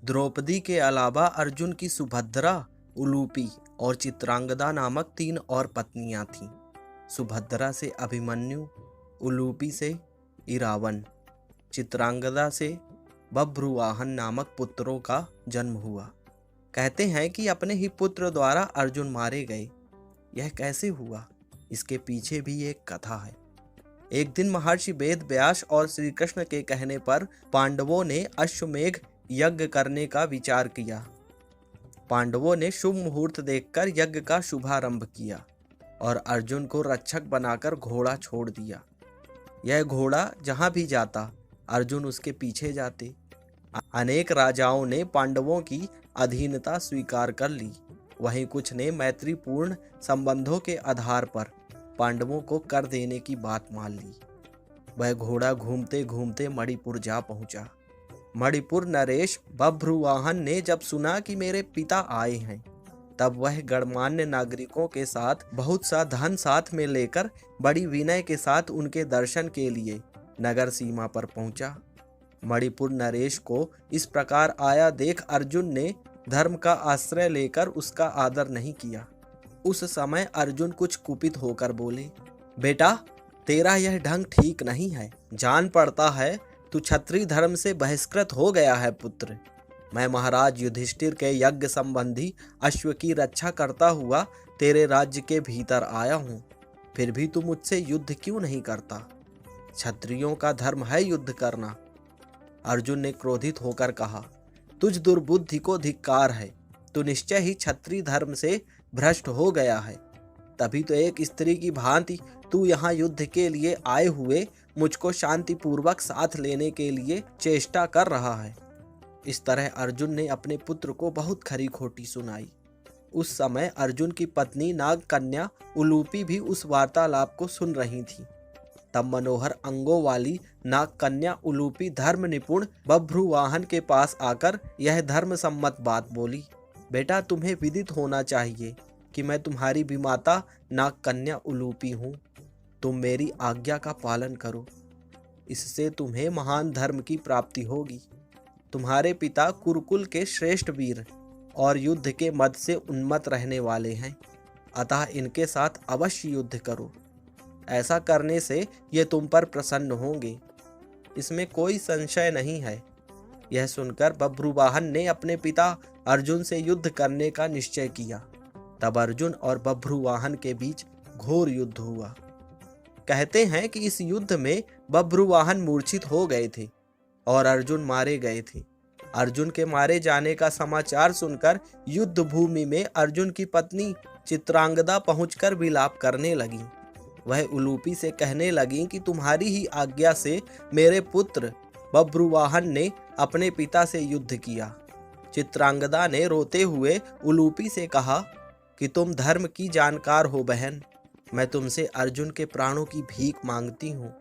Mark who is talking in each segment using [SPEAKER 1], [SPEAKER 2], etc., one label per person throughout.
[SPEAKER 1] द्रौपदी के अलावा अर्जुन की सुभद्रा, उलूपी और चित्रांगदा नामक 3 और पत्नियां थीं। सुभद्रा से अभिमन्यु, उलूपी से इरावन, चित्रांगदा से बभ्रुवाहन नामक पुत्रों का जन्म हुआ। कहते हैं कि अपने ही पुत्र द्वारा अर्जुन मारे गए। यह कैसे हुआ, इसके पीछे भी एक कथा है। एक दिन महर्षि वेद व्यास और श्री कृष्ण के कहने पर पांडवों ने अश्वमेघ यज्ञ करने का विचार किया। पांडवों ने शुभ मुहूर्त देखकर यज्ञ का शुभारंभ किया और अर्जुन को रक्षक बनाकर घोड़ा छोड़ दिया। यह घोड़ा जहां भी जाता अर्जुन उसके पीछे जाते। अनेक राजाओं ने पांडवों की अधीनता स्वीकार कर ली। वहीं कुछ ने मैत्रीपूर्ण संबंधों के आधार पर पांडवों को कर देने की बात मान ली। वह घोड़ा घूमते घूमते मणिपुर जा पहुंचा। मणिपुर नरेश बभ्रुवाहन ने जब सुना कि मेरे पिता आए हैं, तब वह गणमान्य नागरिकों के साथ बहुत सा धन साथ में लेकर बड़ी विनय के साथ उनके दर्शन के लिए नगर सीमा पर पहुंचा। मणिपुर नरेश को इस प्रकार आया देख अर्जुन ने धर्म का आश्रय लेकर उसका आदर नहीं किया। उस समय अर्जुन कुछ कुपित होकर बोले, बेटा तेरा यह ढंग ठीक नहीं है। जान पड़ता है तू क्षत्रिय धर्म से बहिष्कृत हो गया है पुत्र। मैं महाराज युधिष्ठिर के यज्ञ संबंधी अश्व की रक्षा करता हुआ तेरे राज्य के भीतर आया हूँ, फिर भी तू मुझसे युद्ध क्यों नहीं करता? क्षत्रियों का धर्म है युद्ध करना। अर्जुन ने क्रोधित होकर कहा, तुझ दुर्बुद्धि को धिक्कार है। तू निश्चय ही क्षत्रिय धर्म से भ्रष्ट हो गया है। तभी तो एक स्त्री की भांति तू यहाँ युद्ध के लिए आए हुए मुझको शांतिपूर्वक साथ लेने के लिए चेष्टा कर रहा है। इस तरह अर्जुन ने अपने पुत्र को बहुत खरी खोटी सुनाई। उस समय अर्जुन की पत्नी नाग कन्या उलूपी भी उस वार्तालाप को सुन रही थी। तब मनोहर अंगों वाली नाग कन्या उलूपी धर्म निपुण बभ्रुवाहन के पास आकर यह धर्म सम्मत बात बोली, बेटा तुम्हें विदित होना चाहिए कि मैं तुम्हारी विमाता नाग कन्या उलूपी हूँ। तुम मेरी आज्ञा का पालन करो, इससे तुम्हें महान धर्म की प्राप्ति होगी। तुम्हारे पिता कुरुकुल के श्रेष्ठ वीर और युद्ध के मद से उन्मत्त रहने वाले हैं, अतः इनके साथ अवश्य युद्ध करो। ऐसा करने से ये तुम पर प्रसन्न होंगे, इसमें कोई संशय नहीं है। यह सुनकर बभ्रुवाहन ने अपने पिता अर्जुन से युद्ध करने का निश्चय किया। तब अर्जुन और बभ्रुवाहन के बीच घोर युद्ध हुआ। कहते हैं कि इस युद्ध में बभ्रुवाहन मूर्छित हो गए थे और अर्जुन मारे गए थे। अर्जुन के मारे जाने का समाचार सुनकर युद्ध भूमि में अर्जुन की पत्नी चित्रांगदा पहुंचकर विलाप करने लगी। वह उलूपी से कहने लगी कि तुम्हारी ही आज्ञा से मेरे पुत्र बभ्रुवाहन ने अपने पिता से युद्ध किया। चित्रांगदा ने रोते हुए उलूपी से कहा कि तुम धर्म की जानकार हो बहन, मैं तुमसे अर्जुन के प्राणों की भीख मांगती हूँ।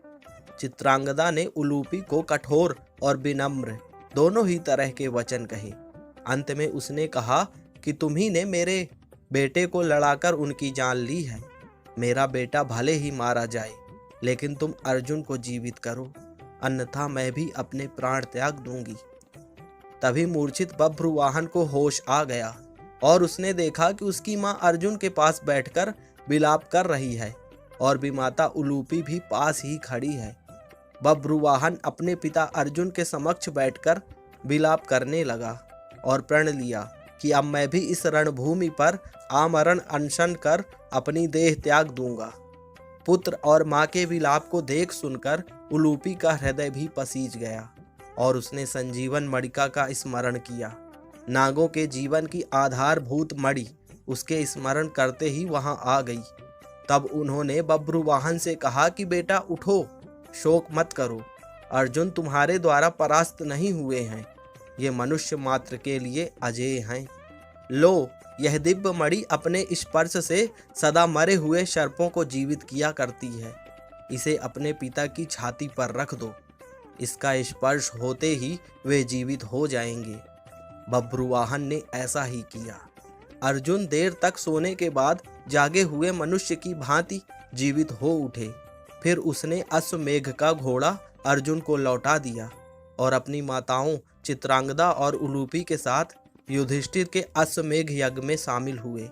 [SPEAKER 1] चित्रांगदा ने उलूपी को कठोर और विनम्र दोनों ही तरह के वचन कहे। अंत में उसने कहा कि तुम्ही ने मेरे बेटे को लड़ाकर उनकी जान ली है। मेरा बेटा भले ही मारा जाए, लेकिन तुम अर्जुन को जीवित करो, अन्यथा मैं भी अपने प्राण त्याग दूंगी। तभी मूर्छित बभ्रुवाहन को होश आ गया और उसने देखा कि उसकी मां अर्जुन के पास बैठकर विलाप कर रही है और विमाता उलूपी भी पास ही खड़ी है। बभ्रुवाहन अपने पिता अर्जुन के समक्ष बैठकर विलाप करने लगा और प्रण लिया कि अब मैं भी इस रणभूमि पर आमरण अनशन कर अपनी देह त्याग दूंगा। पुत्र और मां के विलाप को देख सुनकर उलूपी का हृदय भी पसीज गया और उसने संजीवन मणिका का स्मरण किया। नागों के जीवन की आधारभूत मणि उसके स्मरण करते ही वहां आ गई। तब उन्होंने बभ्रुवाहन से कहा कि बेटा उठो, शोक मत करो। अर्जुन तुम्हारे द्वारा परास्त नहीं हुए हैं, ये मनुष्य मात्र के लिए अजेय हैं। लो, यह दिव्य मणि अपने स्पर्श से सदा मरे हुए सर्पों को जीवित किया करती है। इसे अपने पिता की छाती पर रख दो, इसका स्पर्श होते ही वे जीवित हो जाएंगे। बभ्रुवाहन ने ऐसा ही किया। अर्जुन देर तक सोने के बाद जागे हुए मनुष्य की भांति जीवित हो उठे। फिर उसने अश्वमेघ का घोड़ा अर्जुन को लौटा दिया और अपनी माताओं चित्रांगदा और उलूपी के साथ युधिष्ठिर के अश्वमेध यज्ञ में शामिल हुए।